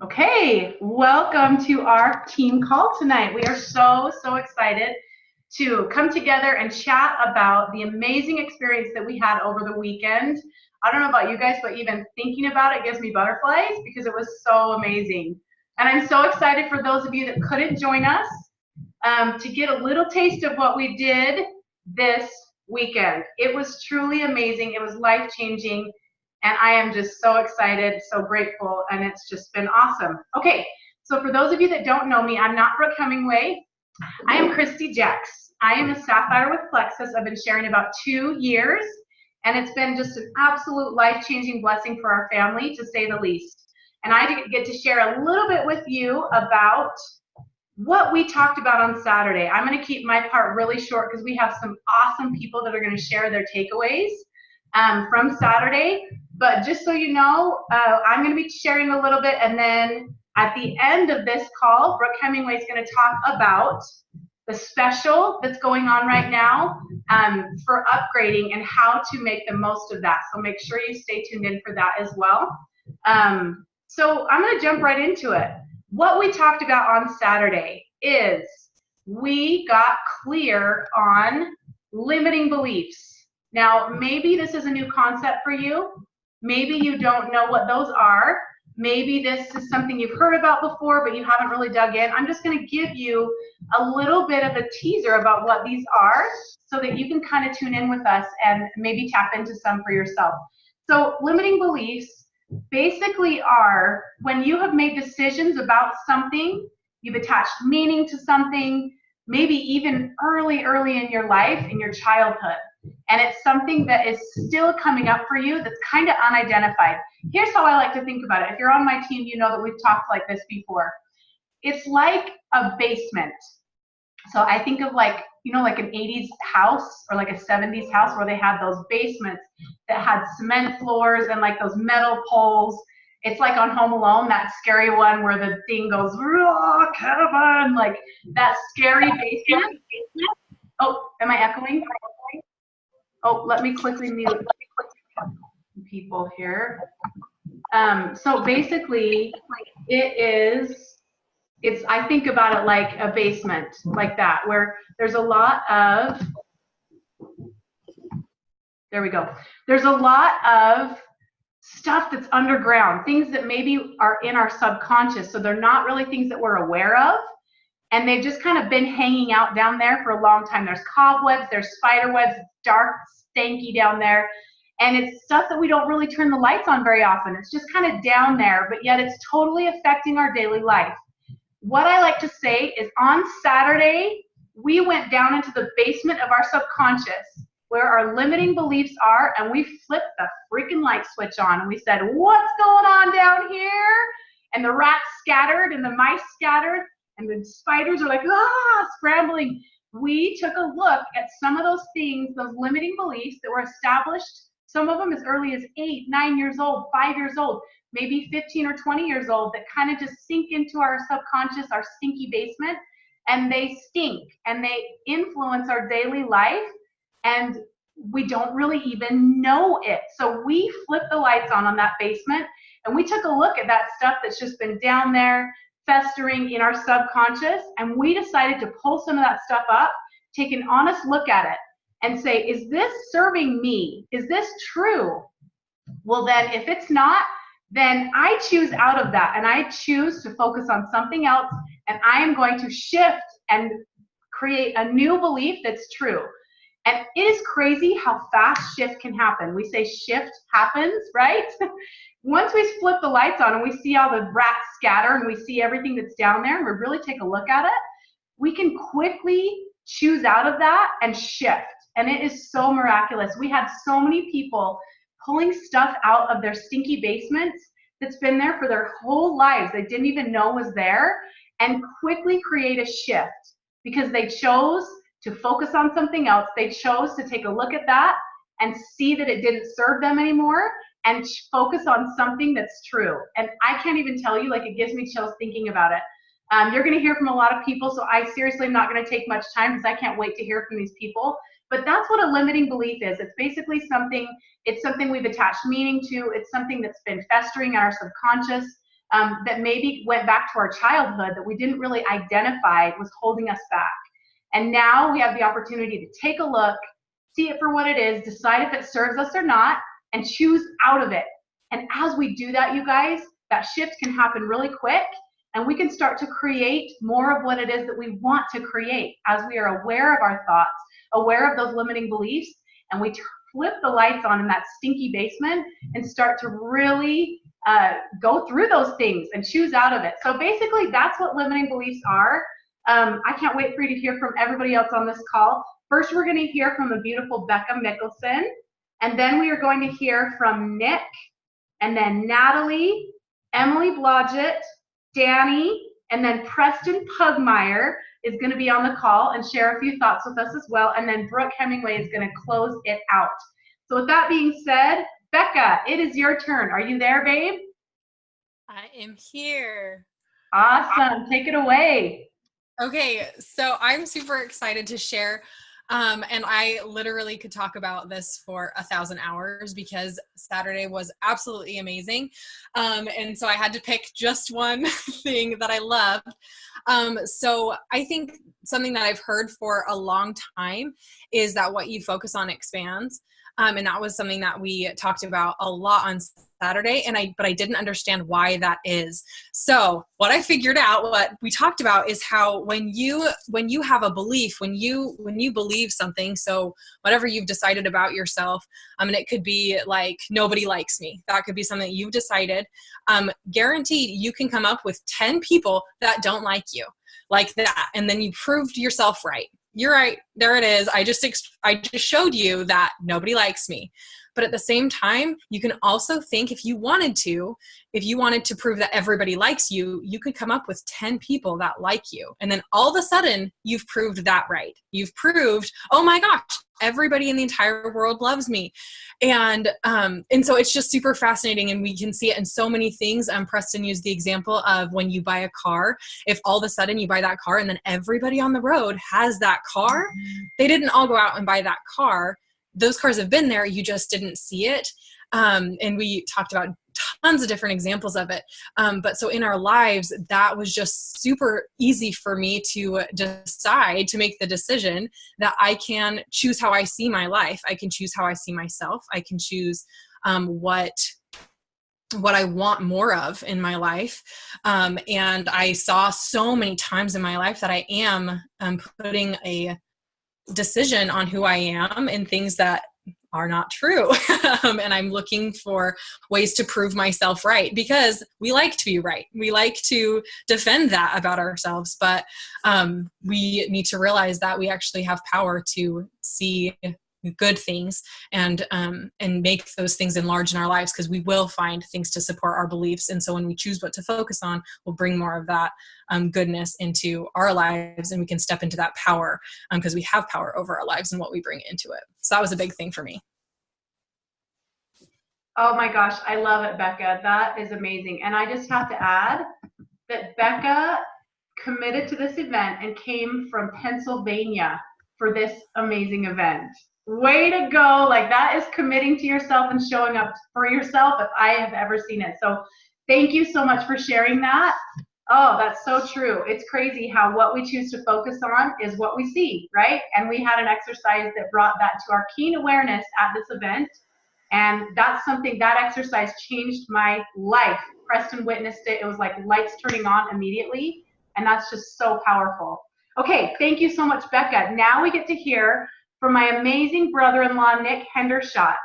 Okay, welcome to our team call tonight. We are so excited to come together and chat about the amazing experience that we had over the weekend. I don't know about you guys, but even thinking about it gives me butterflies because it was so amazing. And I'm so excited for those of you that couldn't join us to get a little taste of what we did this weekend. It was truly amazing. It was life-changing. And I am just so excited, so grateful, and it's just been awesome. Okay, so for those of you that don't know me, I'm not Brooke Hemingway. I am Christy Jex. I am a Sapphire with Plexus. I've been sharing about 2 years, and it's been just an absolute life-changing blessing for our family, to say the least. And I get to share a little bit with you about what we talked about on Saturday. I'm going to keep my part really short because we have some awesome people that are going to share their takeaways from Saturday. But just so you know, I'm going to be sharing a little bit, and then at the end of this call, Brooke Hemingway is going to talk about the special that's going on right now for upgrading and how to make the most of that. So make sure you stay tuned in for that as well. So I'm going to jump right into it. What we talked about on Saturday is we got clear on limiting beliefs. Now, maybe this is a new concept for you. Maybe you don't know what those are. Maybe this is something you've heard about before, but you haven't really dug in. I'm just going to give you a little bit of a teaser about what these are so that you can kind of tune in with us and maybe tap into some for yourself. So limiting beliefs basically are when you have made decisions about something, you've attached meaning to something, maybe even early in your life, in your childhood. And it's something that is still coming up for you that's kind of unidentified. Here's how I like to think about it. If you're on my team, you know that we've talked like this before. It's like a basement. So I think of like, you know, like an 80s house or like a 70s house where they had those basements that had cement floors and like those metal poles. It's like on Home Alone, that scary one where the thing goes, "Oh, Kevin," like that scary basement. Oh, am I echoing? Oh, let me quickly mute people here. So basically, I think about it like a basement, like that, where there's a lot of, there we go. There's a lot of stuff that's underground, things that maybe are in our subconscious. So they're not really things that we're aware of. And they've just kind of been hanging out down there for a long time. There's cobwebs, there's spider webs, it's dark, stanky down there. And it's stuff that we don't really turn the lights on very often. It's just kind of down there, but yet it's totally affecting our daily life. What I like to say is on Saturday, we went down into the basement of our subconscious where our limiting beliefs are, and we flipped the freaking light switch on. And we said, what's going on down here? And the rats scattered and the mice scattered. And the spiders are like, scrambling. We took a look at some of those things, those limiting beliefs that were established, some of them as early as 8, 9 years old, 5 years old, maybe 15 or 20 years old, that kind of just sink into our subconscious, our stinky basement, and they stink, and they influence our daily life, and we don't really even know it. So we flipped the lights on that basement, and we took a look at that stuff that's just been down there, festering in our subconscious, and we decided to pull some of that stuff up, take an honest look at it, and say, is this serving me? Is this true? Well, then if it's not, then I choose out of that, and I choose to focus on something else, and I am going to shift and create a new belief that's true. And it is crazy how fast shift can happen. We say shift happens, right? Once we flip the lights on and we see all the rats scatter and we see everything that's down there and we really take a look at it, we can quickly choose out of that and shift. And it is so miraculous. We had so many people pulling stuff out of their stinky basements that's been there for their whole lives, they didn't even know was there, and quickly create a shift because they chose to focus on something else. They chose to take a look at that and see that it didn't serve them anymore and focus on something that's true. And I can't even tell you, like, it gives me chills thinking about it. You're going to hear from a lot of people, so I seriously am not going to take much time because I can't wait to hear from these people. But that's what a limiting belief is. It's basically something, it's something we've attached meaning to. It's something that's been festering in our subconscious. that maybe went back to our childhood that we didn't really identify was holding us back. And now we have the opportunity to take a look, see it for what it is, decide if it serves us or not, and choose out of it. And as we do that, you guys, that shift can happen really quick, and we can start to create more of what it is that we want to create as we are aware of our thoughts, aware of those limiting beliefs, and we flip the lights on in that stinky basement and start to really go through those things and choose out of it. So basically, that's what limiting beliefs are. I can't wait for you to hear from everybody else on this call. First, we're going to hear from the beautiful Becca Mickelson, and then we are going to hear from Nick, and then Natalie, Emily Blodgett, Danny, and then Preston Pugmire is going to be on the call and share a few thoughts with us as well, and then Brooke Hemingway is going to close it out. So with that being said, Becca, it is your turn. Are you there, babe? I am here. Awesome. Take it away. Okay, so I'm super excited to share. And I literally could talk about this for 1,000 hours because Saturday was absolutely amazing. And so I had to pick just one thing that I loved. So I think something that I've heard for a long time is that what you focus on expands. And that was something that we talked about a lot on Saturday, but I didn't understand why that is. So what I figured out, what we talked about, is how when you have a belief, when you believe something, so whatever you've decided about yourself, and it could be like nobody likes me. That could be something that you've decided. Guaranteed, you can come up with 10 people that don't like you, like that, and then you proved yourself right. You're right. There it is. I just showed you that nobody likes me. But at the same time, you can also think if you wanted to prove that everybody likes you, you could come up with 10 people that like you. And then all of a sudden you've proved that right. You've proved, oh my gosh, everybody in the entire world loves me. And so it's just super fascinating, and we can see it in so many things. Preston used the example of when you buy a car. If all of a sudden you buy that car and then everybody on the road has that car, they didn't all go out and buy that car. Those cars have been there, you just didn't see it. And we talked about tons of different examples of it. But so in our lives, that was just super easy for me to decide, to make the decision that I can choose how I see my life. I can choose how I see myself. I can choose what I want more of in my life. And I saw so many times in my life that I am putting a decision on who I am and things that are not true. And I'm looking for ways to prove myself right, because we like to be right. We like to defend that about ourselves, but we need to realize that we actually have power to see good things and make those things enlarge in our lives, because we will find things to support our beliefs. And so when we choose what to focus on, we'll bring more of that goodness into our lives, and we can step into that power because we have power over our lives and what we bring into it. So that was a big thing for me. Oh my gosh, I love it, Becca. That is amazing. And I just have to add that Becca committed to this event and came from Pennsylvania for this amazing event. Way to go. Like, that is committing to yourself and showing up for yourself if I have ever seen it. So thank you so much for sharing that. Oh, that's so true. It's crazy how what we choose to focus on is what we see, right? And we had an exercise that brought that to our keen awareness at this event. And that's something, that exercise changed my life. Preston witnessed it. It was like lights turning on immediately. And that's just so powerful. Okay, thank you so much, Becca. Now we get to hear from my amazing brother-in-law, Nick Hendershot,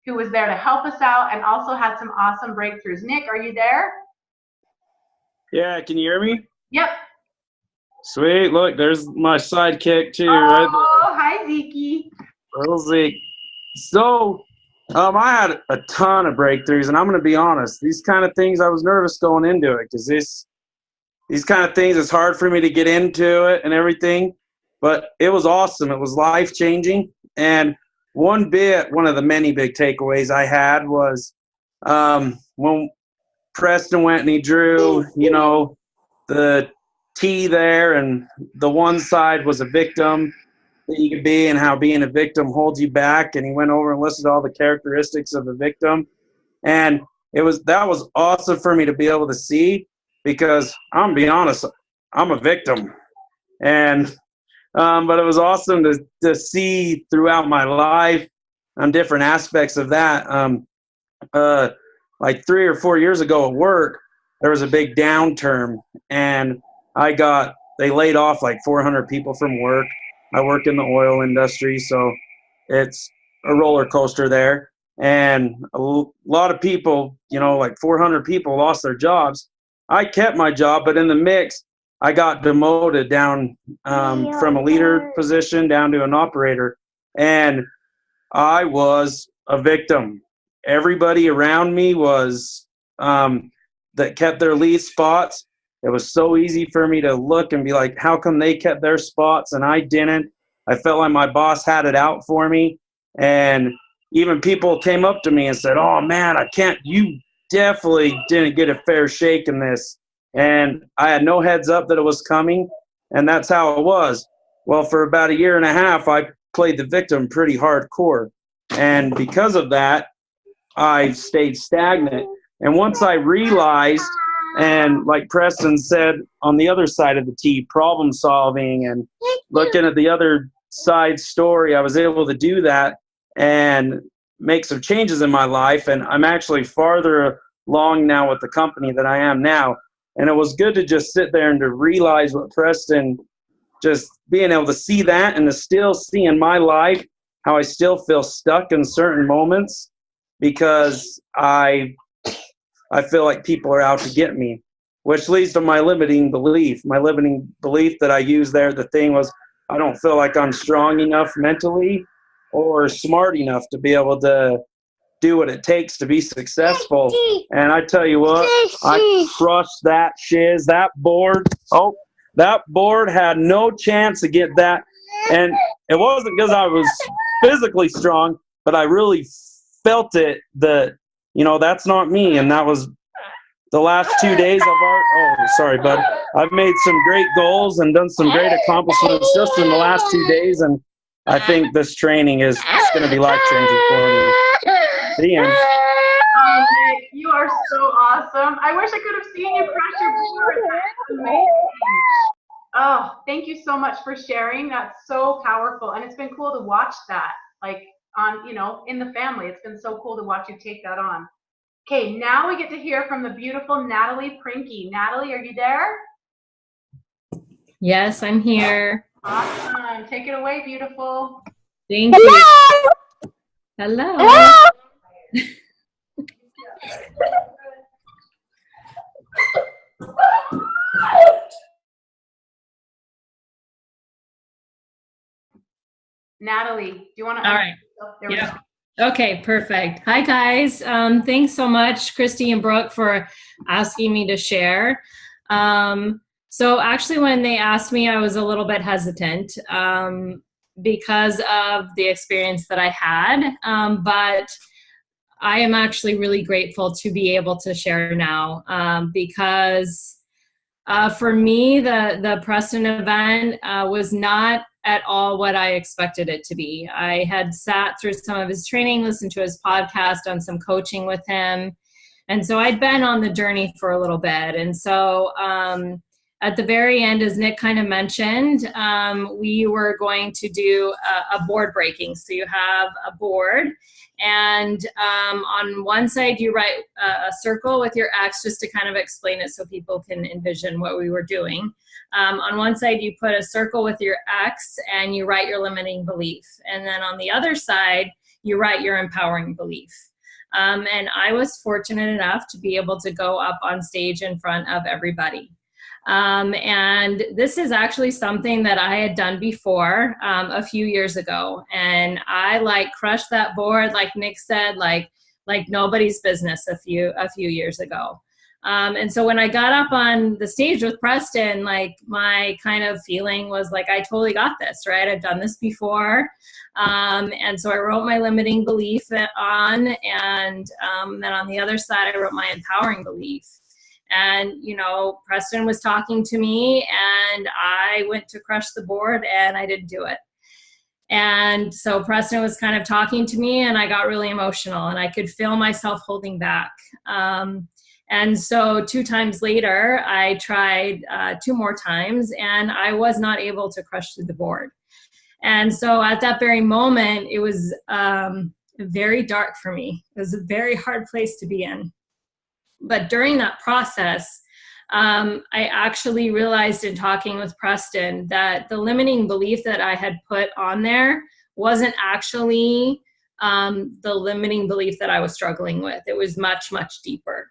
who was there to help us out and also had some awesome breakthroughs. Nick, are you there? Yeah, can you hear me? Yep. Sweet. Look, there's my sidekick too, oh, right there. Oh, hi, Zeke. Little Zeke. So, I had a ton of breakthroughs, and I'm going to be honest. These kind of things, I was nervous going into it because these kind of things, it's hard for me to get into it and everything. But it was awesome. It was life-changing. And one of the many big takeaways I had was when Preston went and he drew, the T there, and the one side was a victim that you could be and how being a victim holds you back. And he went over and listed all the characteristics of a victim. And that was awesome for me to be able to see, because I'm be honest, I'm a victim. And but it was awesome to see throughout my life on different aspects of that. Like 3 or 4 years ago at work, there was a big downturn, and they laid off like 400 people from work. I work in the oil industry, so it's a roller coaster there. And a lot of people, like 400 people lost their jobs. I kept my job, but in the mix, I got demoted down from a leader position down to an operator, and I was a victim. Everybody around me was that kept their lead spots. It was so easy for me to look and be like, how come they kept their spots and I didn't? I felt like my boss had it out for me. And even people came up to me and said, oh man, you definitely didn't get a fair shake in this. And I had no heads up that it was coming. And that's how it was. Well, for about 1.5 years, I played the victim pretty hardcore. And because of that, I stayed stagnant. And once I realized, and like Preston said, on the other side of the T, problem solving and looking at the other side story, I was able to do that and make some changes in my life. And I'm actually farther along now with the company than I am now. And it was good to just sit there and to realize what Preston, just being able to see that and to still see in my life how I still feel stuck in certain moments because I feel like people are out to get me, which leads to my limiting belief. My limiting belief that I used there, the thing was, I don't feel like I'm strong enough mentally or smart enough to be able to do what it takes to be successful. And I tell you what, I crushed that shiz. That board had no chance to get that. And it wasn't because I was physically strong, but I really felt it that, that's not me. And that was the last 2 days of sorry, bud. I've made some great goals and done some great accomplishments just in the last 2 days. And I think this training is going to be life-changing for me. The end. Nick, you are so awesome. I wish I could have seen you crush your board. That's amazing. Oh, thank you so much for sharing. That's so powerful. And it's been cool to watch that, like on, in the family. It's been so cool to watch you take that on. Okay, now we get to hear from the beautiful Natalie Prinky. Natalie, are you there? Yes, I'm here. Awesome. Take it away, beautiful. Thank you. Hello. Hello. Natalie, do you want to? All right. Yeah. Okay, perfect. Hi, guys. Thanks so much, Christy and Brooke, for asking me to share. So actually, when they asked me, I was a little bit hesitant because of the experience that I had. But I am actually really grateful to be able to share now because for me, the Preston event was not at all what I expected it to be. I had sat through some of his training, listened to his podcast, done some coaching with him. And so I'd been on the journey for a little bit. And so at the very end, as Nick kind of mentioned, we were going to do a board breaking. So you have a board, and on one side you write a circle with your X, just to kind of explain it so people can envision what we were doing. On one side you put a circle with your X and you write your limiting belief. And then on the other side, you write your empowering belief. And I was fortunate enough to be able to go up on stage in front of everybody. And this is actually something that I had done before a few years ago. And I crushed that board, like Nick said, like nobody's business a few years ago. And so when I got up on the stage with Preston, my kind of feeling was like, I totally got this, right? I've done this before. And so I wrote my limiting belief on, and then on the other side, I wrote my empowering belief. And, Preston was talking to me and I went to crush the board and I didn't do it. And so Preston was kind of talking to me, and I got really emotional, and I could feel myself holding back. And so 2 times later, I tried 2 more times, and I was not able to crush through the board. And so at that very moment, it was very dark for me. It was a very hard place to be in. But during that process, I actually realized in talking with Preston that the limiting belief that I had put on there wasn't actually the limiting belief that I was struggling with. It was much, much deeper.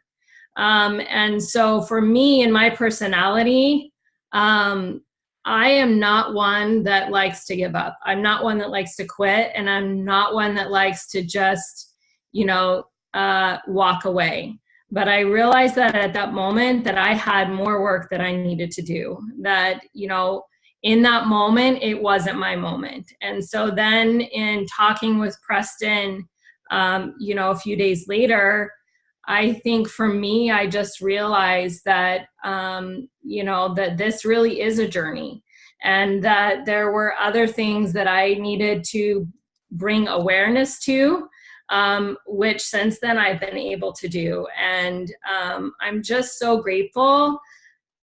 And so for me and my personality, I am not one that likes to give up. I'm not one that likes to quit, and I'm not one that likes to just, walk away. But I realized that at that moment that I had more work that I needed to do, that, in that moment, it wasn't my moment. And so then in talking with Preston, a few days later, I think for me, I just realized that, that this really is a journey, and that there were other things that I needed to bring awareness to, which since then I've been able to do. And I'm just so grateful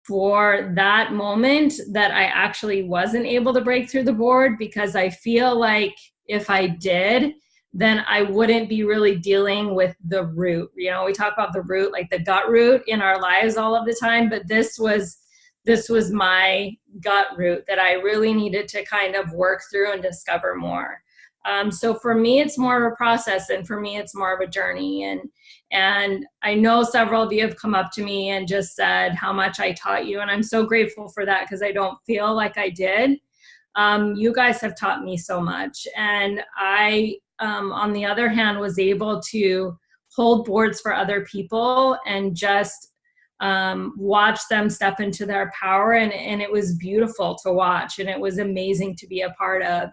for that moment that I actually wasn't able to break through the board, because I feel like if I did, then I wouldn't be really dealing with the root. We talk about the root, like the gut root in our lives all of the time, but this was my gut root that I really needed to kind of work through and discover more. So for me, it's more of a process, and for me, it's more of a journey. And I know several of you have come up to me and just said how much I taught you, and I'm so grateful for that, because I don't feel like I did. You guys have taught me so much, and I, on the other hand, was able to hold boards for other people and just watch them step into their power, and it was beautiful to watch, and it was amazing to be a part of.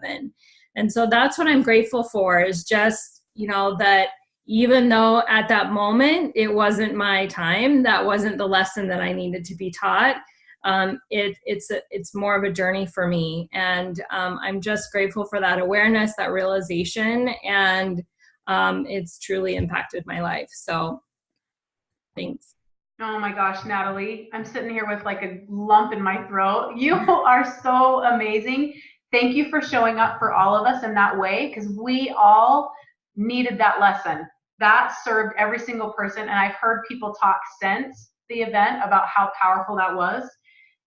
And so that's what I'm grateful for, is just, that even though at that moment it wasn't my time, that wasn't the lesson that I needed to be taught. It's more of a journey for me, and I'm just grateful for that awareness, that realization, and it's truly impacted my life. So thanks. Oh my gosh, Natalie, I'm sitting here with like a lump in my throat. You are so amazing. Thank you for showing up for all of us in that way, because we all needed that lesson. That served every single person, and I've heard people talk since the event about how powerful that was.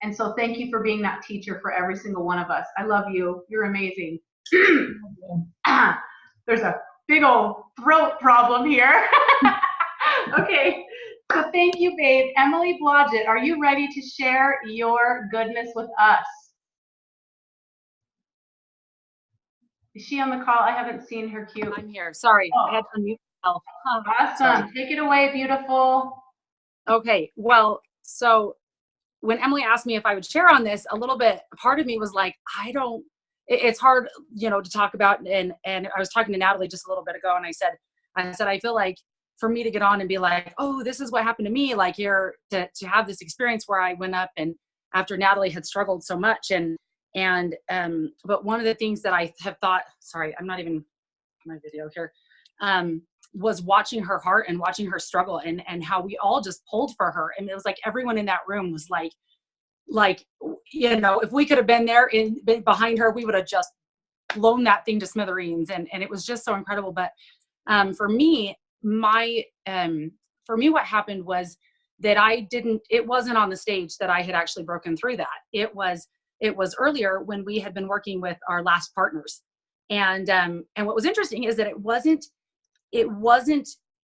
And so thank you for being that teacher for every single one of us. I love you. You're amazing. There's a big old throat problem here. Okay, so thank you, babe. Emily Blodgett, are you ready to share your goodness with us? Is she on the call? I haven't seen her cue. I'm here. Sorry, I had to unmute myself. Awesome. Sorry. Take it away, beautiful. Okay, well, so when Emily asked me if I would share on this, a little bit, part of me was like, it's hard, to talk about. And I was talking to Natalie just a little bit ago, and I said, I feel like for me to get on and be like, oh, this is what happened to me, like here to have this experience where I went up and after Natalie had struggled so much. But one of the things that I have thought, sorry, I'm not even on my video here, was watching her heart and watching her struggle and how we all just pulled for her. And it was like everyone in that room was like, if we could have been there been behind her, we would have just blown that thing to smithereens. And it was just so incredible. But for me, what happened was that it wasn't on the stage that I had actually broken through that. It was earlier when we had been working with our last partners. And what was interesting is that it wasn't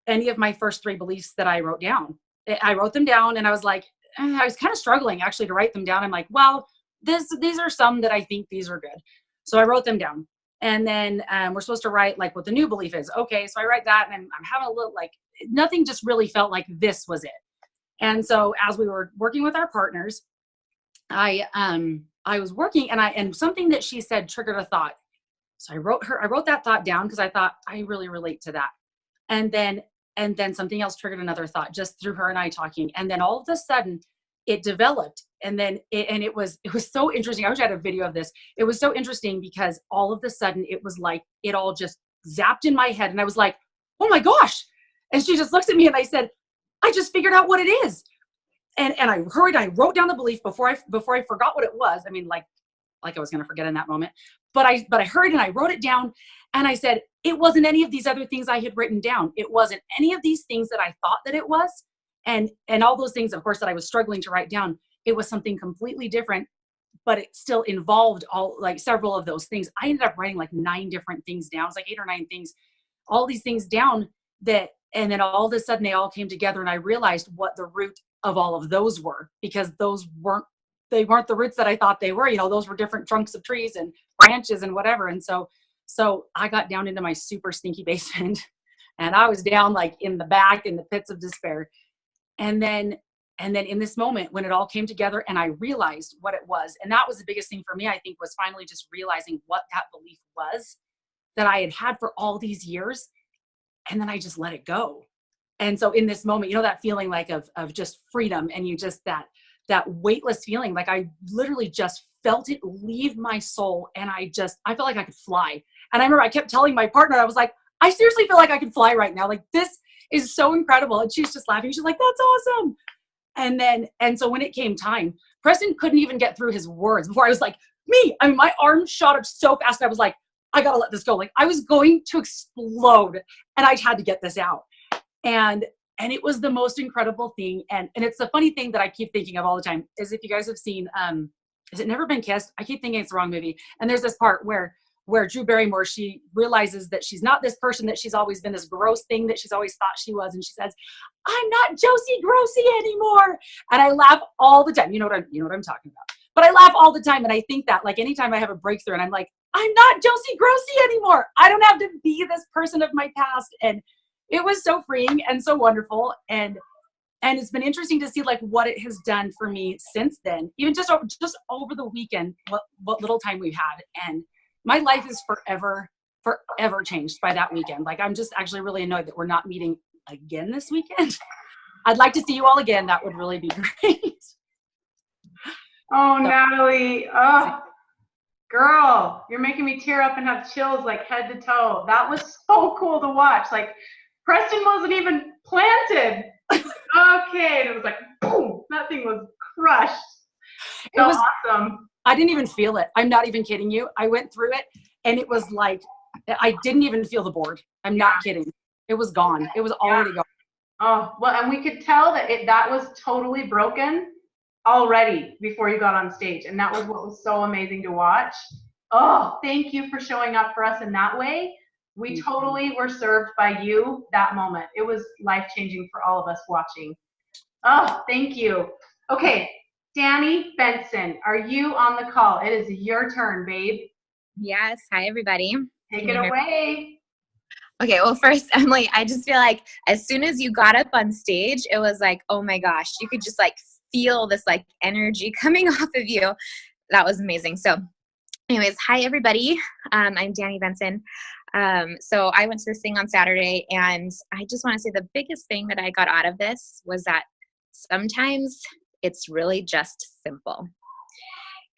any of my first 3 beliefs that I wrote down. I wrote them down, and I was like, I was kind of struggling actually to write them down. I'm like, well, these are some that I think these are good. So I wrote them down. And then we're supposed to write like what the new belief is. Okay, so I write that, and I'm having a little, like, nothing just really felt like this was it. And so as we were working with our partners, I was working, and something that she said triggered a thought. So I wrote that thought down because I thought I really relate to that. And then something else triggered another thought just through her and I talking. And then all of a sudden it developed it was so interesting. I wish I had a video of this. It was so interesting because all of a sudden it was like, it all just zapped in my head. And I was like, oh my gosh. And she just looks at me and I said, I just figured out what it is. And I wrote down the belief before I forgot what it was. I mean, like I was going to forget in that moment, but I heard and I wrote it down and I said, it wasn't any of these other things I had written down. It wasn't any of these things that I thought that it was. And all those things, of course, that I was struggling to write down, it was something completely different, but it still involved several of those things. I ended up writing like 9 different things down. It was like 8 or 9 things, all these things down and then all of a sudden they all came together and I realized what the root of all of those were, because those weren't the roots that I thought they were. Those were different trunks of trees and branches and whatever. And so I got down into my super stinky basement and I was down like in the back in the pits of despair. And then in this moment when it all came together and I realized what it was, and that was the biggest thing for me, I think, was finally just realizing what that belief was that I had for all these years. And then I just let it go. And so in this moment, that feeling like of just freedom, and you just that weightless feeling, like I literally just felt it leave my soul. And I felt like I could fly. And I remember I kept telling my partner, I was like, I seriously feel like I could fly right now. Like, this is so incredible. And she's just laughing. She's like, that's awesome. And so when it came time, Preston couldn't even get through his words before I was like, my arm shot up so fast. I was like, I got to let this go. Like, I was going to explode and I had to get this out. And it was the most incredible thing. And it's the funny thing that I keep thinking of all the time is, if you guys have seen, is it Never Been Kissed? I keep thinking it's the wrong movie. And there's this part where Drew Barrymore, she realizes that she's not this person that she's always been, this gross thing that she's always thought she was. And she says, I'm not Josie Grossi anymore. And I laugh all the time. You know what I'm talking about. But I laugh all the time. And I think that, like, anytime I have a breakthrough and I'm like, I'm not Josie Grossi anymore. I don't have to be this person of my past. And it was so freeing and so wonderful. And it's been interesting to see like what it has done for me since then, even just over the weekend, what little time we've had. And my life is forever changed by that weekend. Like, I'm just actually really annoyed that we're not meeting again this weekend. I'd like to see you all again. That would really be great. Oh, Natalie. Oh, girl, you're making me tear up and have chills like head to toe. That was so cool to watch. Like, Preston wasn't even planted. Okay. And it was like, boom, that thing was crushed. So it was awesome. I didn't even feel it. I'm not even kidding you. I went through it and it was like, I didn't even feel the board. I'm not kidding. It was gone. It was already gone. Oh, well, and we could tell that was totally broken already before you got on stage. And that was what was so amazing to watch. Oh, thank you for showing up for us in that way. We totally were served by you that moment. It was life-changing for all of us watching. Oh, thank you. Okay, Danny Benson, are you on the call? It is your turn, babe. Yes. Hi, everybody. Take it away. Okay, well, first, Emily, I just feel like as soon as you got up on stage, it was like, oh my gosh, you could just like feel this like energy coming off of you. That was amazing. So anyways, hi, everybody. I'm Danny Benson. So I went to this thing on Saturday, and I just want to say the biggest thing that I got out of this was that sometimes it's really just simple.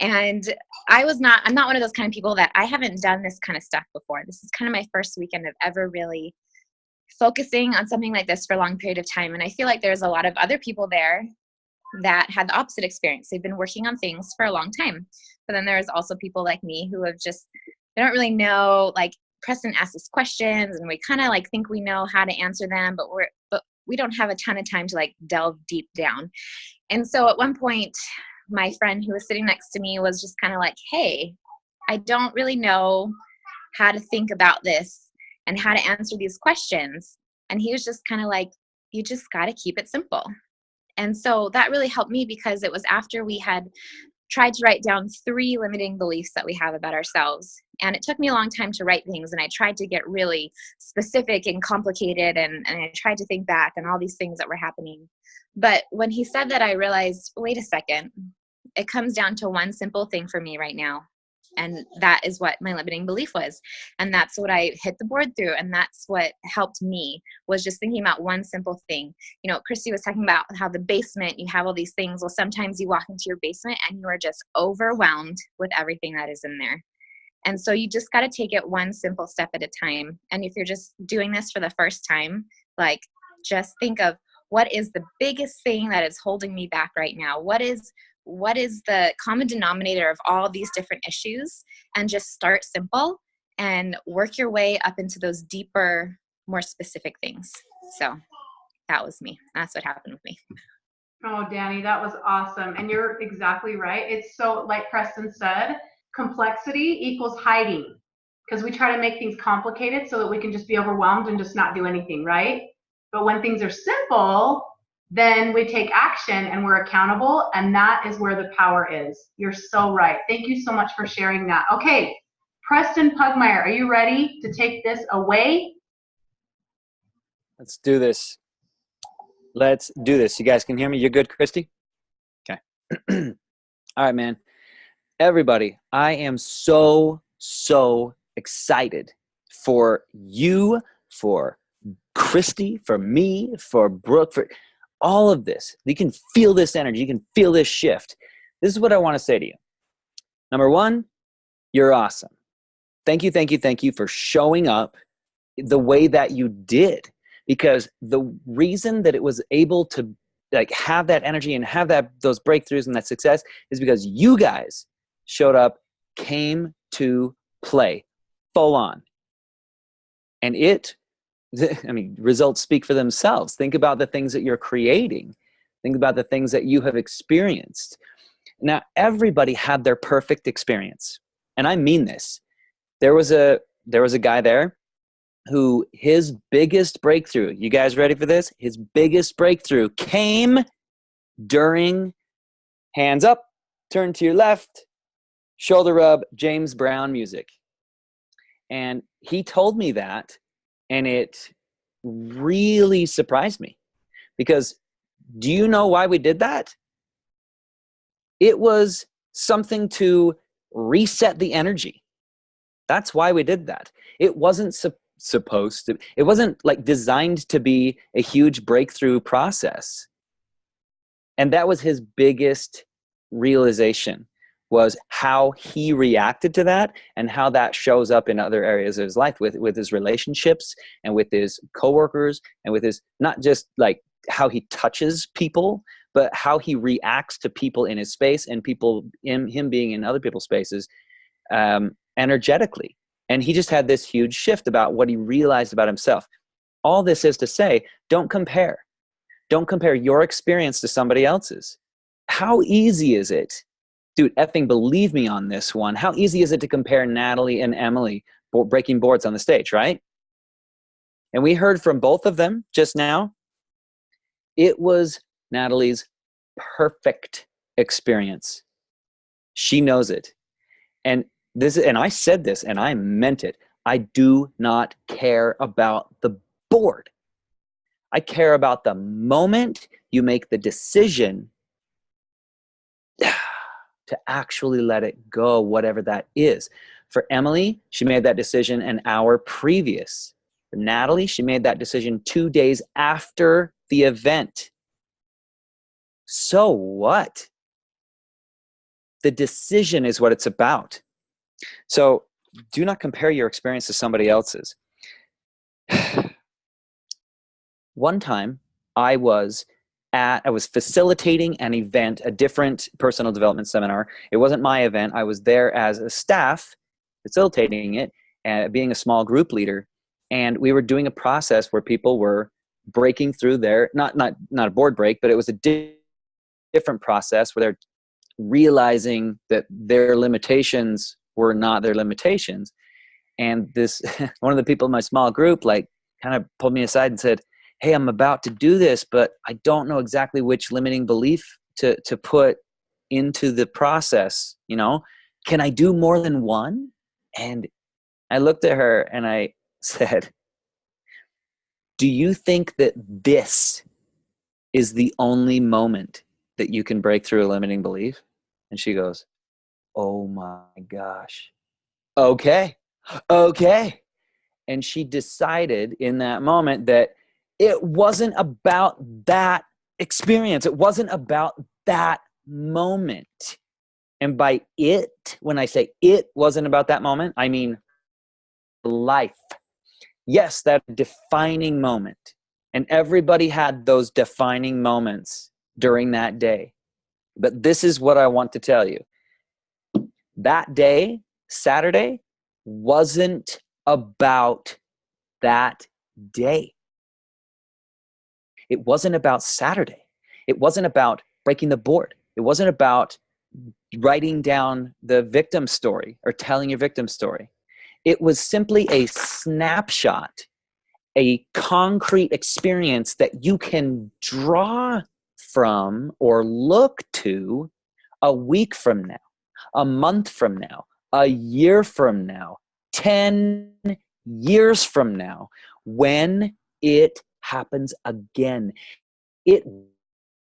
And I'm not one of those kind of people that I haven't done this kind of stuff before. This is kind of my first weekend of ever really focusing on something like this for a long period of time. And I feel like there's a lot of other people there that had the opposite experience. They've been working on things for a long time. But then there's also people like me who have they don't really know, like, Preston asks us questions and we kind of like think we know how to answer them, but we don't have a ton of time to like delve deep down. And so at one point, my friend who was sitting next to me was just kind of like, hey, I don't really know how to think about this and how to answer these questions. And he was just kind of like, you just got to keep it simple. And so that really helped me, because it was after we had tried to write down 3 limiting beliefs that we have about ourselves. And it took me a long time to write things, and I tried to get really specific and complicated, and I tried to think back on all these things that were happening. But when he said that, I realized, wait a second, it comes down to one simple thing for me right now. And that is what my limiting belief was. And that's what I hit the board through. And that's what helped me, was just thinking about one simple thing. You know, Christy was talking about how the basement, you have all these things. Well, sometimes you walk into your basement and you are just overwhelmed with everything that is in there. And so you just got to take it one simple step at a time. And if you're just doing this for the first time, like, just think of, what is the biggest thing that is holding me back right now? What is the common denominator of all these different issues? And just start simple and work your way up into those deeper, more specific things. So that was me. That's what happened with me. Oh, Danny, that was awesome. And you're exactly right. It's so, like Preston said, complexity equals hiding, because we try to make things complicated so that we can just be overwhelmed and just not do anything, right? But when things are simple, then we take action and we're accountable, and that is where the power is. You're so right. Thank you so much for sharing that. Okay, Preston Pugmire, are you ready to take this away? Let's do this. Let's do this. You guys can hear me? You're good, Christy? Okay. All right, man. Everybody, I am so excited for you, for Christy, for me, for Brooke, for all of this. You can feel this energy. You can feel this shift. This is what I want to say to you. Number one, you're awesome. Thank you for showing up the way that you did. Because the reason that it was able to like have that energy and have those breakthroughs and that success is because you guys showed up, came to play full on. And results speak for themselves. Think about the things that you're creating. Think about the things that you have experienced. Now, everybody had their perfect experience. And I mean this. There was a guy there who his biggest breakthrough, you guys ready for this? His biggest breakthrough came during hands up, turn to your left, shoulder rub, James Brown music. And he told me that, and it really surprised me. Because do you know why we did that? It was something to reset the energy. That's why we did that. It wasn't supposed to, it wasn't like designed to be a huge breakthrough process. And that was his biggest realization, was how he reacted to that and how that shows up in other areas of his life with his relationships and with his coworkers and with his, not just like how he touches people, but how he reacts to people in his space and people in him being in other people's spaces energetically. And he just had this huge shift about what he realized about himself. All this is to say, don't compare. Don't compare your experience to somebody else's. How easy is it? Dude, effing believe me on this one. How easy is it to compare Natalie and Emily breaking boards on the stage, right? And we heard from both of them just now. It was Natalie's perfect experience. She knows it. And I said this and I meant it. I do not care about the board. I care about the moment you make the decision to actually let it go, whatever that is. For Emily, she made that decision an hour previous. For Natalie, she made that decision 2 days after the event. So what? The decision is what it's about. So do not compare your experience to somebody else's. One time I was facilitating an event, a different personal development seminar. It wasn't my event. I was there as a staff facilitating it and being a small group leader. And we were doing a process where people were breaking through their, not a board break, but it was a different process where they're realizing that their limitations were not their limitations. And this, one of the people in my small group, like kind of pulled me aside and said, hey, I'm about to do this, but I don't know exactly which limiting belief to put into the process. You know, can I do more than one? And I looked at her and I said, do you think that this is the only moment that you can break through a limiting belief? And she goes, oh my gosh. Okay. Okay. And she decided in that moment that it wasn't about that experience. It wasn't about that moment. And by it, when I say it wasn't about that moment, I mean life. Yes, that defining moment. And everybody had those defining moments during that day. But this is what I want to tell you. That day, Saturday, wasn't about that day. It wasn't about Saturday. It wasn't about breaking the board. It wasn't about writing down the victim story or telling your victim story. It was simply a snapshot, a concrete experience that you can draw from or look to a week from now, a month from now, a year from now, 10 years from now, when it happens again.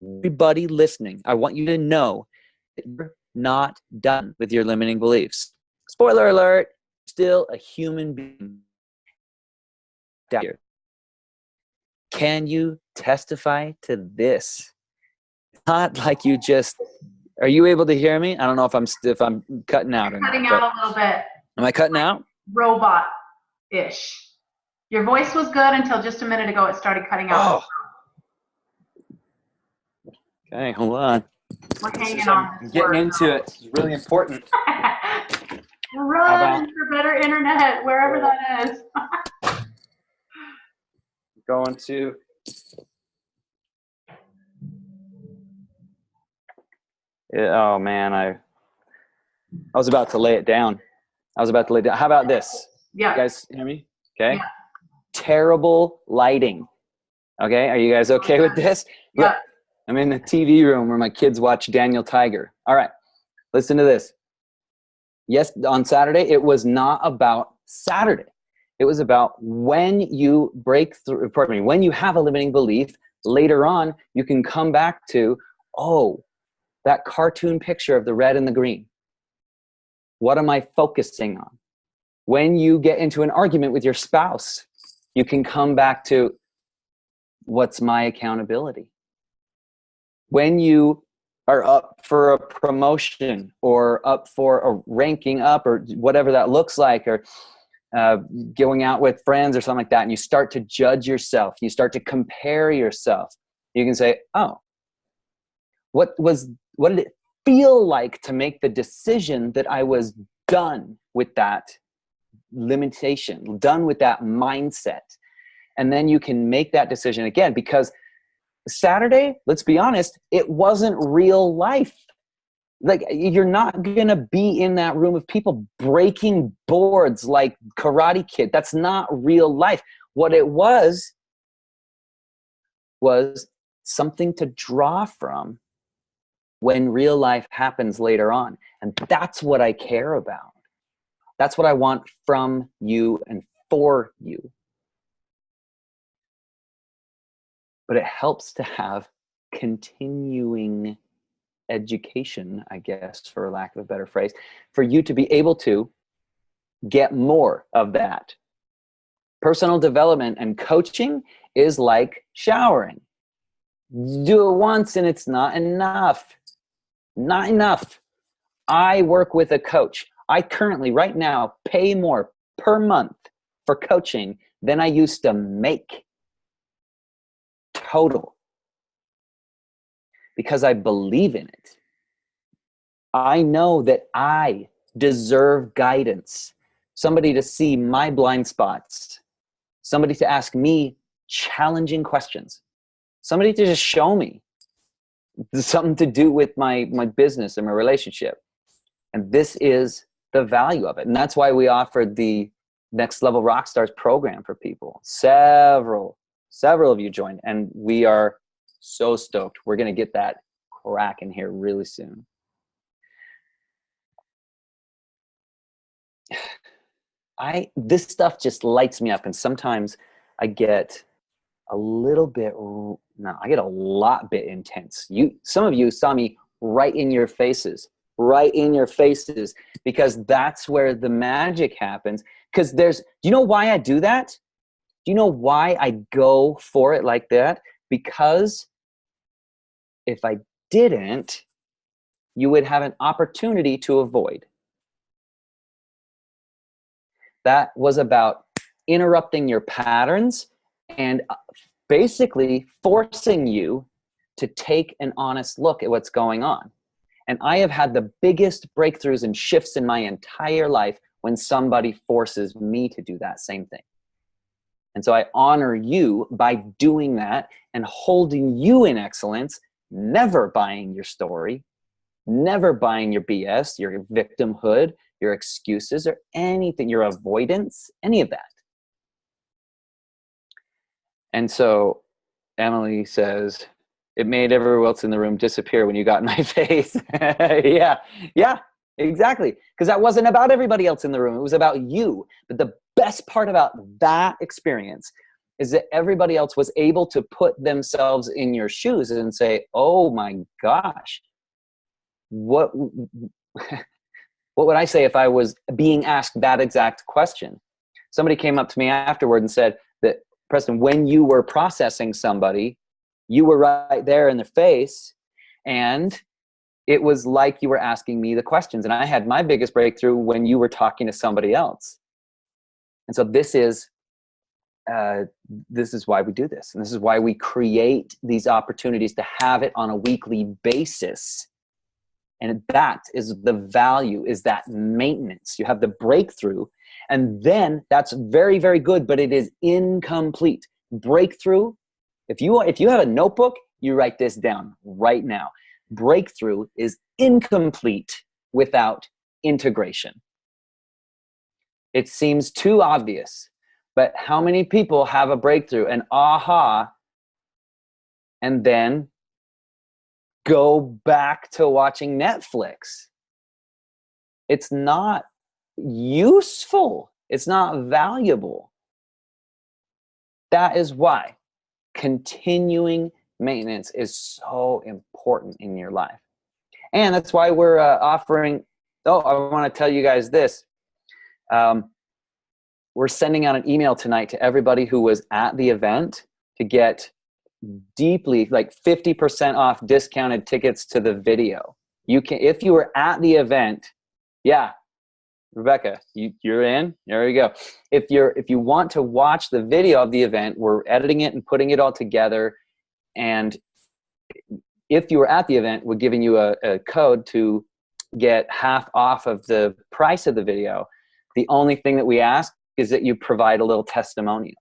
Everybody listening, I want you to know that you're not done with your limiting beliefs. Spoiler alert, still a human being down here. Can you testify to this? Not like you just, are you able to hear me? I don't know if I'm cutting out or not. Cutting out a little bit. Am I cutting out? Robot-ish. Your voice was good until just a minute ago it started cutting out. Oh. Okay, hold on. We're hanging on. I'm getting into it. It's really important. Run for better internet, wherever that is. Going to. Oh man, I was about to lay it down. How about this? Yeah. You guys hear me? Okay. Yeah. Terrible lighting. Okay, are you guys okay with this? Yeah. Look, I'm in the TV room where my kids watch Daniel Tiger. All right, listen to this. Yes, on Saturday, it was not about Saturday. It was about when you break through, when you have a limiting belief, later on, you can come back to, oh, that cartoon picture of the red and the green. What am I focusing on? When you get into an argument with your spouse, you can come back to, what's my accountability? When you are up for a promotion or up for a ranking up or whatever that looks like, or going out with friends or something like that, and you start to judge yourself, you start to compare yourself, you can say, oh, what did it feel like to make the decision that I was done with that limitation, done with that mindset? And then you can make that decision again, because Saturday, let's be honest, it wasn't real life. Like, you're not gonna be in that room of people breaking boards like Karate Kid. That's not real life. What it was something to draw from when real life happens later on. And that's what I care about. That's what I want from you and for you. But it helps to have continuing education, I guess, for lack of a better phrase, for you to be able to get more of that. Personal development and coaching is like showering. Do it once and it's not enough. Not enough. I work with a coach. I currently, right now, pay more per month for coaching than I used to make. Total. Because I believe in it. I know that I deserve guidance. Somebody to see my blind spots. Somebody to ask me challenging questions. Somebody to just show me something to do with my business and my relationship. And this is the value of it. And that's why we offered the Next Level Rockstars program for people. Several of you joined, and we are so stoked. We're going to get that cracking here really soon. This stuff just lights me up, and sometimes I get a lot bit intense. Some of you saw me right in your faces right in your faces, because that's where the magic happens. Because do you know why I do that? Do you know why I go for it like that? Because if I didn't, you would have an opportunity to avoid. That was about interrupting your patterns and basically forcing you to take an honest look at what's going on. And I have had the biggest breakthroughs and shifts in my entire life when somebody forces me to do that same thing. And so I honor you by doing that and holding you in excellence, never buying your story, never buying your BS, your victimhood, your excuses, or anything, your avoidance, any of that. And so Emily says, it made everyone else in the room disappear when you got in my face. Yeah, exactly. Because that wasn't about everybody else in the room. It was about you. But the best part about that experience is that everybody else was able to put themselves in your shoes and say, oh my gosh, what would I say if I was being asked that exact question? Somebody came up to me afterward and said that, Preston, when you were processing somebody, you were right there in their face, and it was like you were asking me the questions. And I had my biggest breakthrough when you were talking to somebody else. And so this is why we do this. And this is why we create these opportunities to have it on a weekly basis. And that is the value, is that maintenance. You have the breakthrough, and then that's very, very good, but it is incomplete. Breakthrough, if you have a notebook, you write this down right now. Breakthrough is incomplete without integration. It seems too obvious, but how many people have a breakthrough, an aha, and then go back to watching Netflix? It's not useful. It's not valuable. That is why continuing maintenance is so important in your life. And that's why we're offering, I want to tell you guys this. We're sending out an email tonight to everybody who was at the event to get deeply, like 50% off discounted tickets to the video. You can, if you were at the event, yeah, Rebecca, you're in. There you go. If you want to watch the video of the event, we're editing it and putting it all together. And if you were at the event, we're giving you a code to get half off of the price of the video. The only thing that we ask is that you provide a little testimonial.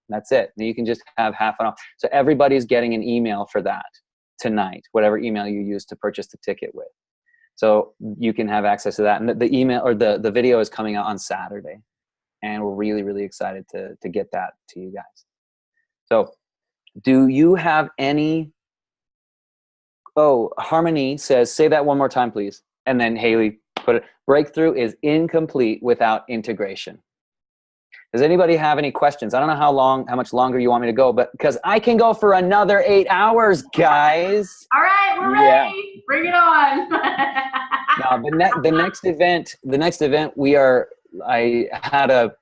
That's it. And you can just have half off. So everybody's getting an email for that tonight, whatever email you use to purchase the ticket with. So you can have access to that. And the email or the video is coming out on Saturday. And we're really, really excited to get that to you guys. So do you have any? Oh, Harmony says, say that one more time, please. And then Haley put it, breakthrough is incomplete without integration. Does anybody have any questions? I don't know how much longer you want me to go, but because I can go for another 8 hours, guys. All right, we're ready. Bring it on. Now, the next event, I had a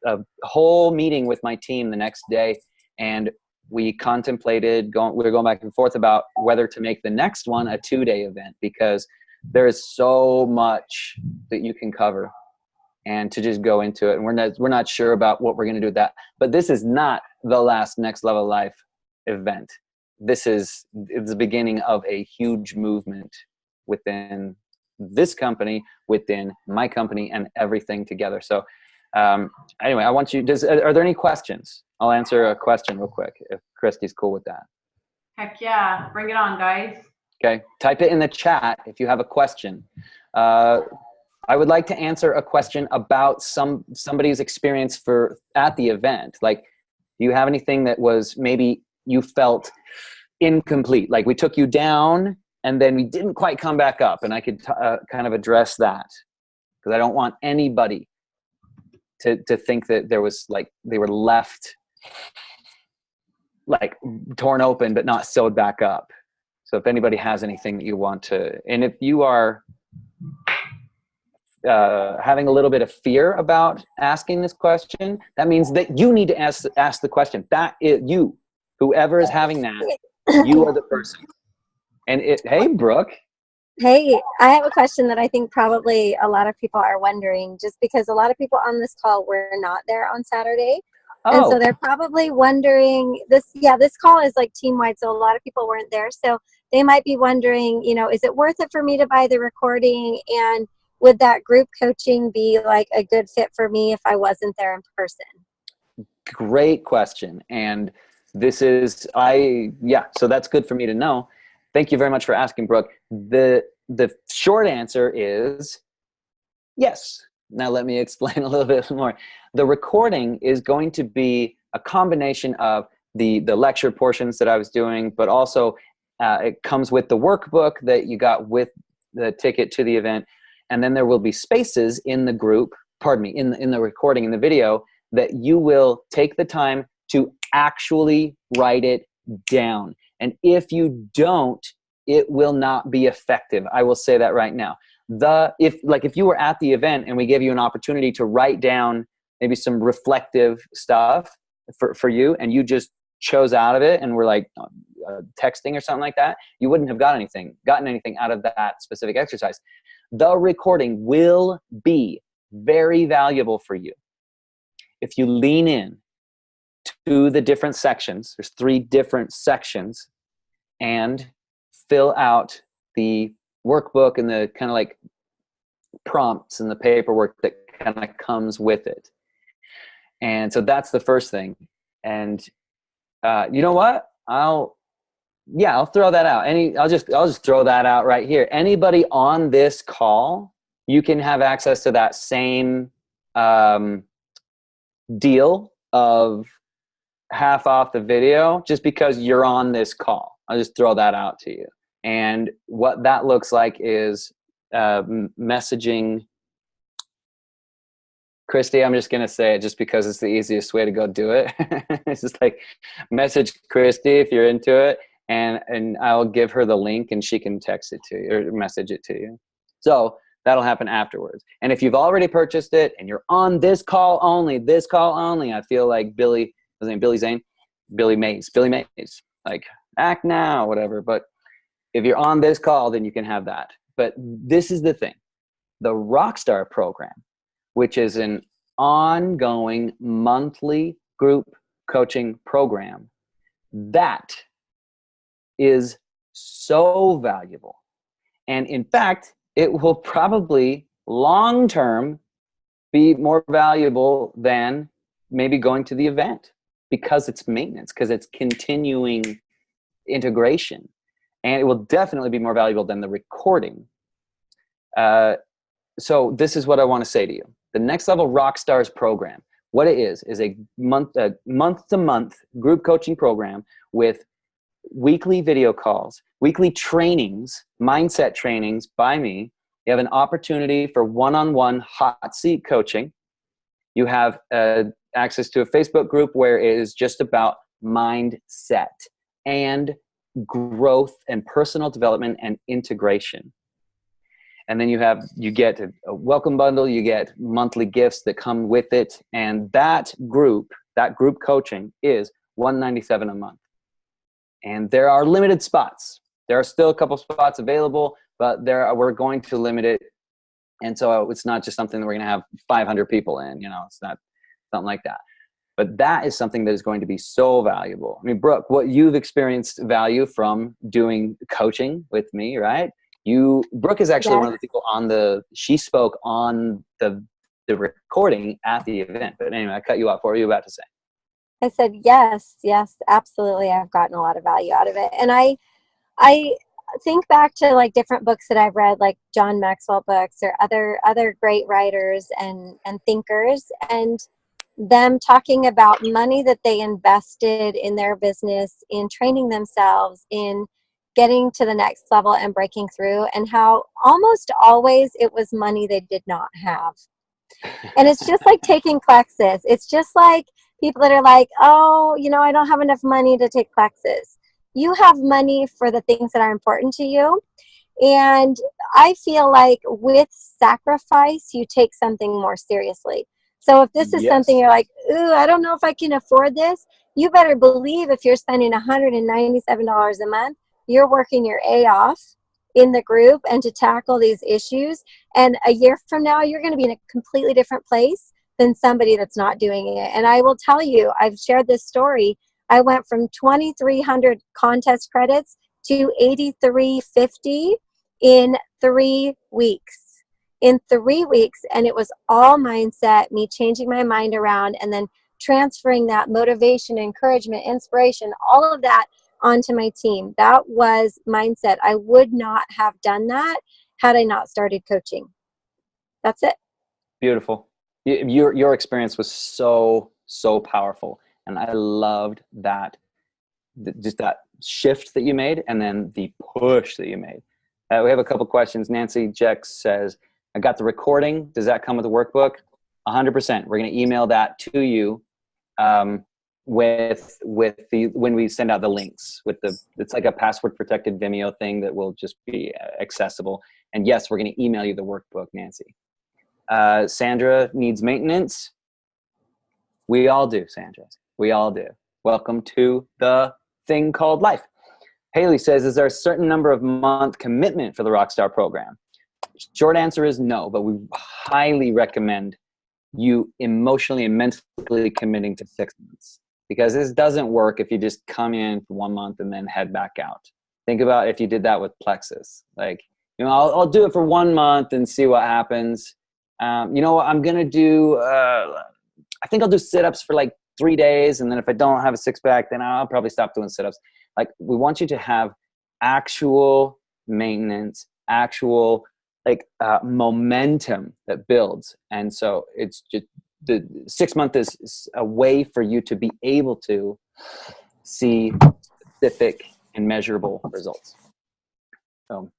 whole meeting with my team the next day, and we contemplated we were going back and forth about whether to make the next one a 2-day event, because there is so much that you can cover and to just go into it. And we're not sure about what we're going to do with that, but this is not the last Next Level Life event. It's the beginning of a huge movement within this company, within my company, and everything together. So anyway, I want you, are there any questions? I'll answer a question real quick if Christy's cool with that. Heck yeah, bring it on, guys. Okay, type it in the chat if you have a question. I would like to answer a question about somebody's experience at the event. Like, do you have anything that was maybe you felt incomplete? Like we took you down and then we didn't quite come back up, and I could kind of address that, because I don't want anybody to think that there was like they were left like torn open but not sewed back up. So if anybody has anything that you want to, and if you are having a little bit of fear about asking this question, that means that you need to ask the question. That is you, whoever is having that, you are the person. And hey, Brooke. Hey, I have a question that I think probably a lot of people are wondering, just because a lot of people on this call were not there on Saturday. And so they're probably wondering this call is like team wide. So a lot of people weren't there. So they might be wondering, is it worth it for me to buy the recording? And would that group coaching be like a good fit for me if I wasn't there in person? Great question. And this is, so that's good for me to know. Thank you very much for asking, Brooke. The short answer is yes. Now let me explain a little bit more. The recording is going to be a combination of the lecture portions that I was doing, but also it comes with the workbook that you got with the ticket to the event. And then there will be spaces in the group, in the recording, in the video, that you will take the time to actually write it down. And if you don't, it will not be effective. I will say that right now. If you were at the event and we gave you an opportunity to write down maybe some reflective stuff for you, and you just chose out of it and were like texting or something like that, you wouldn't have gotten anything out of that specific exercise. The recording will be very valuable for you if you lean in to the different sections. There's 3 different sections, and fill out the workbook and the kind of like prompts and the paperwork that kind of comes with it. And so that's the first thing. And you know what? I'll throw that out. I'll just throw that out right here. Anybody on this call, you can have access to that same deal of half off the video just because you're on this call. I'll just throw that out to you. And what that looks like is messaging Christy. I'm just going to say it just because it's the easiest way to go do it. It's just like message Christy if you're into it, and I'll give her the link and she can text it to you or message it to you. So that'll happen afterwards. And if you've already purchased it and you're on this call only, I feel like Billy Mays, like act now, whatever. But if you're on this call, then you can have that. But this is the thing. The Rockstar program, which is an ongoing monthly group coaching program, that is so valuable. And in fact, it will probably long-term be more valuable than maybe going to the event, because it's maintenance, because it's continuing integration. And it will definitely be more valuable than the recording. So this is what I want to say to you. The Next Level Rockstars program, what it is a month-to-month group coaching program with weekly video calls, weekly trainings, mindset trainings by me. You have an opportunity for one-on-one hot seat coaching. You have access to a Facebook group where it is just about mindset and growth and personal development and integration. And then you get a welcome bundle, you get monthly gifts that come with it. And that group coaching is $197 a month. And there are limited spots. There are still a couple spots available, but we're going to limit it. And so it's not just something that we're going to have 500 people in, it's not something like that. But that is something that is going to be so valuable. I mean, Brooke, what you've experienced value from doing coaching with me, right? Brooke is actually one of the people she spoke on the recording at the event. But anyway, I cut you off. What were you about to say? I said, yes, absolutely. I've gotten a lot of value out of it. And I think back to like different books that I've read, like John Maxwell books or other great writers and thinkers, and them talking about money that they invested in their business, in training themselves, in getting to the next level and breaking through, and how almost always it was money they did not have. And it's just like taking classes. It's just like people that are like, oh, I don't have enough money to take classes. You have money for the things that are important to you. And I feel like with sacrifice, you take something more seriously. So if this is something you're like, ooh, I don't know if I can afford this, you better believe if you're spending $197 a month, you're working your A off in the group and to tackle these issues. And a year from now, you're going to be in a completely different place than somebody that's not doing it. And I will tell you, I've shared this story. I went from 2,300 contest credits to 8,350 in 3 weeks. In 3 weeks, and it was all mindset, me changing my mind around and then transferring that motivation, encouragement, inspiration, all of that onto my team. That was mindset. I would not have done that had I not started coaching. That's it. Beautiful. Your experience was so powerful, and I loved that, just that shift that you made, and then the push that you made. We have a couple questions. Nancy Jex says, I got the recording. Does that come with the workbook? 100%. We're going to email that to you with the when we send out the links. It's like a password protected Vimeo thing that will just be accessible. And yes, we're going to email you the workbook, Nancy. Sandra needs maintenance. We all do, Sandra. We all do. Welcome to the thing called life. Haley says, is there a certain number of month commitment for the Rockstar program? Short answer is no, but we highly recommend you emotionally and mentally committing to 6 months, because this doesn't work if you just come in for 1 month and then head back out. Think about if you did that with Plexus. Like, I'll do it for 1 month and see what happens. I'm going to do, I think I'll do sit-ups for like 3 days. And then if I don't have a six pack, then I'll probably stop doing sit-ups. Like, we want you to have actual maintenance, actual momentum that builds. And so it's just the 6 month is a way for you to be able to see specific and measurable results. So,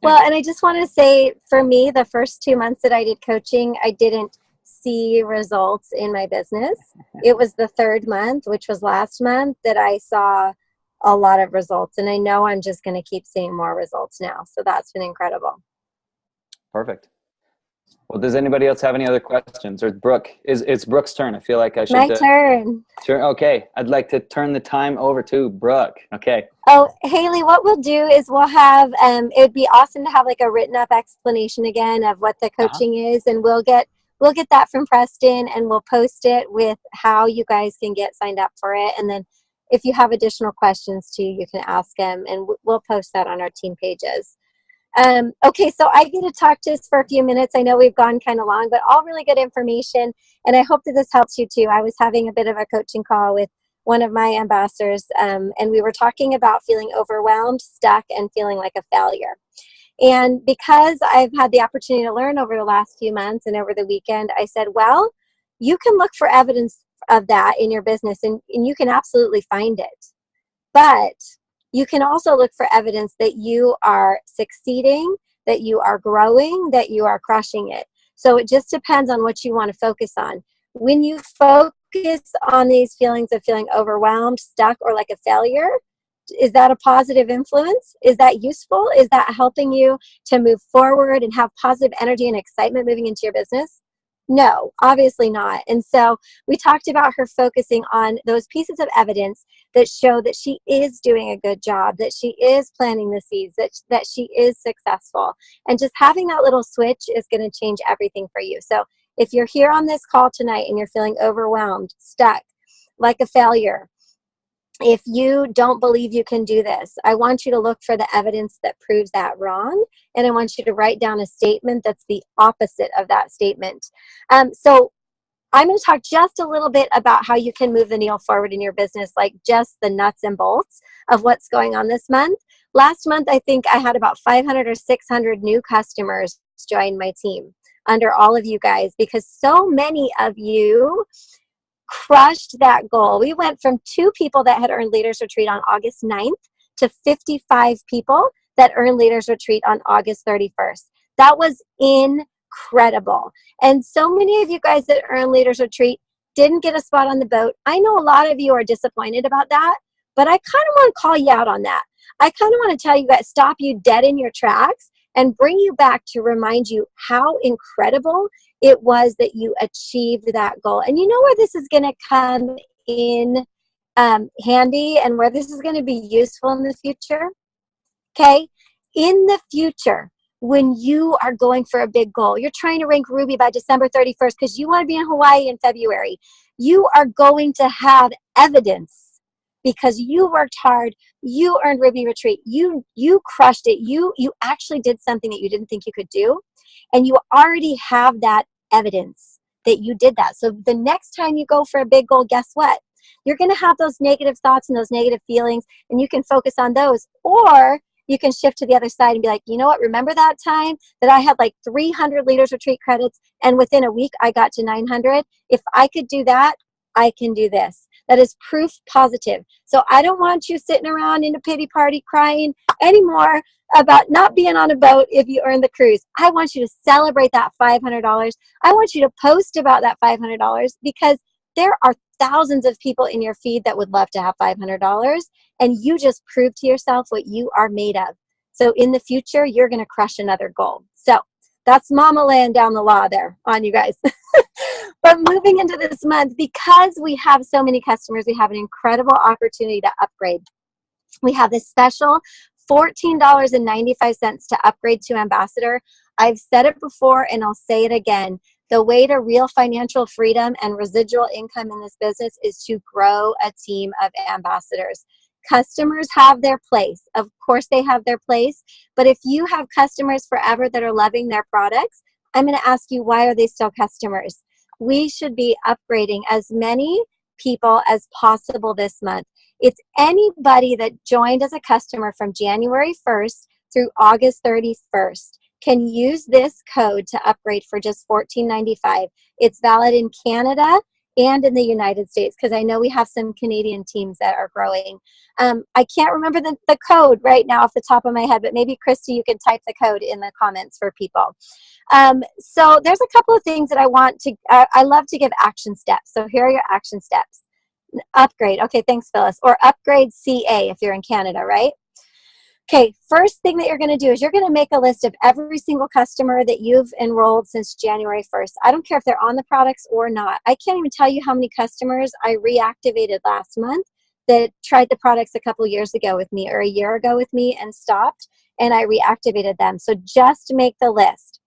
well, and I just want to say, for me, the first 2 months that I did coaching, I didn't see results in my business. It was the third month, which was last month, that I saw a lot of results. And I know I'm just going to keep seeing more results now. So that's been incredible. Perfect. Well, does anybody else have any other questions? Or Brooke, it's Brooke's turn. I feel like I should. My turn. Okay. I'd like to turn the time over to Brooke. Okay. Oh, Haley, what we'll do is we'll have, it'd be awesome to have like a written up explanation again of what the coaching is. And we'll get that from Preston, and we'll post it with how you guys can get signed up for it. And then if you have additional questions too, you can ask them, and we'll post that on our team pages. Okay, so I get to talk just for a few minutes. I know we've gone kind of long, but all really good information, and I hope that this helps you too. I was having a bit of a coaching call with one of my ambassadors, and we were talking about feeling overwhelmed, stuck, and feeling like a failure. And because I've had the opportunity to learn over the last few months and over the weekend, I said, well, you can look for evidence of that in your business, and you can absolutely find it. But you can also look for evidence that you are succeeding, that you are growing, that you are crushing it. So it just depends on what you want to focus on. When you focus on these feelings of feeling overwhelmed, stuck, or like a failure, is that a positive influence? Is that useful? Is that helping you to move forward and have positive energy and excitement moving into your business? No, obviously not. And so we talked about her focusing on those pieces of evidence that show that she is doing a good job, that she is planting the seeds, that she is successful. And just having that little switch is going to change everything for you. So if you're here on this call tonight and you're feeling overwhelmed, stuck, like a failure, if you don't believe you can do this, I want you to look for the evidence that proves that wrong. And I want you to write down a statement that's the opposite of that statement. So I'm going to talk just a little bit about how you can move the needle forward in your business, like just the nuts and bolts of what's going on this month. Last month, I think I had about 500 or 600 new customers join my team under all of you guys, because so many of you crushed that goal. We went from 2 people that had earned Leaders Retreat on August 9th to 55 people that earned Leaders Retreat on August 31st. That was incredible. And so many of you guys that earned Leaders Retreat didn't get a spot on the boat. I know a lot of you are disappointed about that, but I kind of want to call you out on that. I kind of want to tell you guys, stop you dead in your tracks and bring you back to remind you how incredible it was that you achieved that goal. And you know where this is going to come in handy and where this is going to be useful in the future? Okay? In the future, when you are going for a big goal, you're trying to rank Ruby by December 31st because you want to be in Hawaii in February, you are going to have evidence because you worked hard, you earned Ruby Retreat, you crushed it, you actually did something that you didn't think you could do, and you already have that evidence that you did that. So the next time you go for a big goal, guess what? You're going to have those negative thoughts and those negative feelings, and you can focus on those, or you can shift to the other side and be like, you know what, remember that time that I had like 300 Leaders Retreat credits and within a week I got to 900? If I could do that, I can do this. That is proof positive. So I don't want you sitting around in a pity party crying anymore about not being on a boat if you earn the cruise. I want you to celebrate that $500. I want you to post about that $500 because there are thousands of people in your feed that would love to have $500, and you just proved to yourself what you are made of. So in the future, you're going to crush another goal. So that's Mama laying down the law there on you guys. But moving into this month, because we have so many customers, we have an incredible opportunity to upgrade. We have this special $14.95 to upgrade to Ambassador. I've said it before and I'll say it again. The way to real financial freedom and residual income in this business is to grow a team of ambassadors. Customers have their place. Of course they have their place. But if you have customers forever that are loving their products, I'm going to ask you, why are they still customers? We should be upgrading as many people as possible this month. It's anybody that joined as a customer from January 1st through August 31st can use this code to upgrade for just $14.95. It's valid in Canada and in the United States, because I know we have some Canadian teams that are growing. I can't remember the code right now off the top of my head, but maybe Christy, you can type the code in the comments for people. So there's a couple of things that I want to, I love to give action steps. So here are your action steps. Upgrade. Okay, thanks, Phyllis. Or upgrade CA if you're in Canada, right? Okay, first thing that you're going to do is you're going to make a list of every single customer that you've enrolled since January 1st. I don't care if they're on the products or not. I can't even tell you how many customers I reactivated last month that tried the products a couple years ago with me or a year ago with me and stopped, and I reactivated them. So just make the list.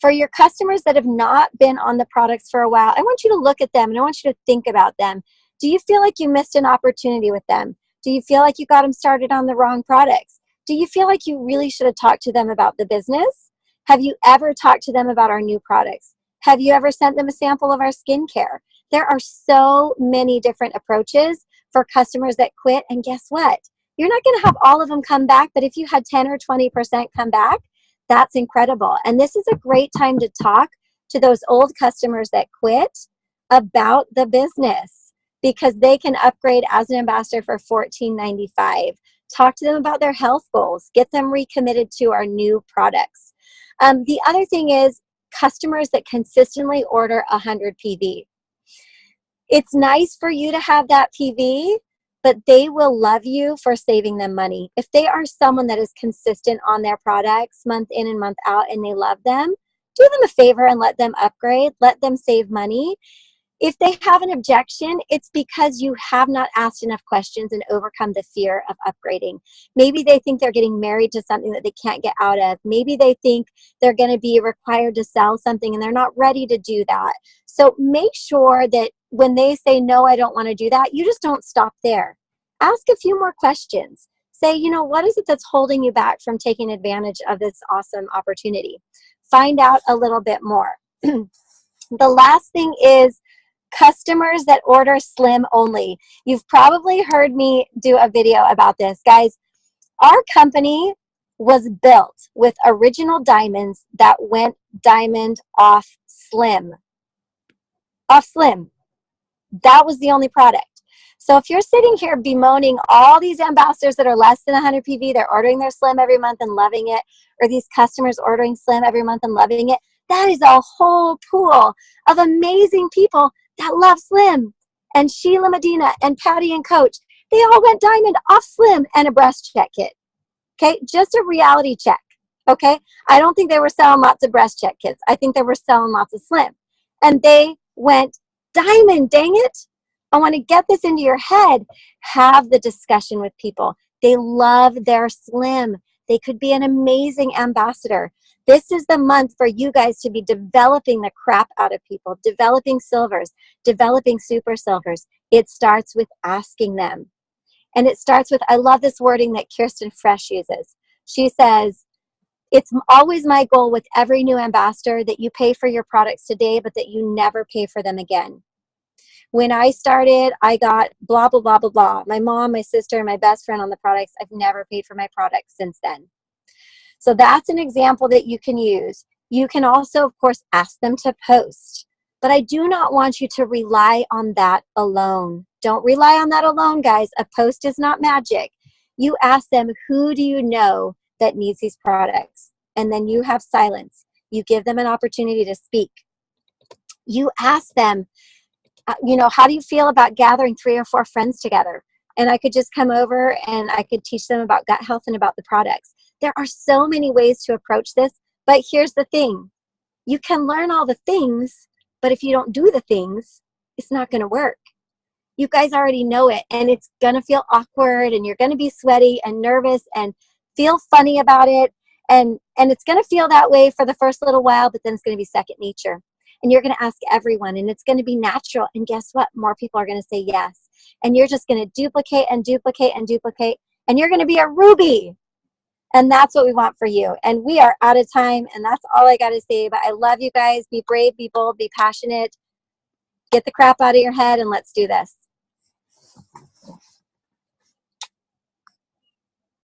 For your customers that have not been on the products for a while, I want you to look at them and I want you to think about them. Do you feel like you missed an opportunity with them? Do you feel like you got them started on the wrong products? Do you feel like you really should have talked to them about the business? Have you ever talked to them about our new products? Have you ever sent them a sample of our skincare? There are so many different approaches for customers that quit, and guess what? You're not going to have all of them come back, but if you had 10 or 20% come back, that's incredible. And this is a great time to talk to those old customers that quit about the business, because they can upgrade as an ambassador for $14.95. Talk to them about their health goals. Get them recommitted to our new products. The other thing is customers that consistently order 100 PV. It's nice for you to have that PV, but they will love you for saving them money. If they are someone that is consistent on their products month in and month out and they love them, do them a favor and let them upgrade. Let them save money. If they have an objection, it's because you have not asked enough questions and overcome the fear of upgrading. Maybe they think they're getting married to something that they can't get out of. Maybe they think they're going to be required to sell something and they're not ready to do that. So make sure that when they say, no, I don't want to do that, you just don't stop there. Ask a few more questions. Say, you know, what is it that's holding you back from taking advantage of this awesome opportunity? Find out a little bit more. The last thing is customers that order slim only. You've probably heard me do a video about this. Guys, our company was built with original diamonds that went diamond off slim. Off slim. That was the only product. So if you're sitting here bemoaning all these ambassadors that are less than 100 PV, they're ordering their slim every month and loving it, or these customers ordering slim every month and loving it, that is a whole pool of amazing people that love slim. And Sheila Medina and Patty and Coach, they all went diamond off slim and a breast check kit. Okay, just a reality check. Okay. I don't think they were selling lots of breast check kits. I think they were selling lots of Slim. And they went diamond, dang it. I want to get this into your head. Have the discussion with people. They love their Slim. They could be an amazing ambassador. This is the month for you guys to be developing the crap out of people, developing silvers, developing super silvers. It starts with asking them. And it starts with, I love this wording that Kirsten Fresh uses. She says, it's always my goal with every new ambassador that you pay for your products today, but that you never pay for them again. When I started, I got blah, blah, blah, blah, blah. My mom, my sister, my best friend on the products. I've never paid for my products since then. So that's an example that you can use. You can also, of course, ask them to post. But I do not want you to rely on that alone. Don't rely on that alone, guys. A post is not magic. You ask them, who do you know that needs these products? And then you have silence. You give them an opportunity to speak. You ask them, how do you feel about gathering 3 or 4 friends together? And I could just come over and I could teach them about gut health and about the products. There are so many ways to approach this, but here's the thing. You can learn all the things, but if you don't do the things, it's not going to work. You guys already know it, and it's going to feel awkward, and you're going to be sweaty and nervous and feel funny about it, and it's going to feel that way for the first little while, but then it's going to be second nature. And you're going to ask everyone, and it's going to be natural. And guess what? More people are going to say yes. And you're just going to duplicate and duplicate and duplicate, and you're going to be a Ruby. And that's what we want for you. And we are out of time, and that's all I got to say. But I love you guys. Be brave, be bold, be passionate. Get the crap out of your head, and let's do this.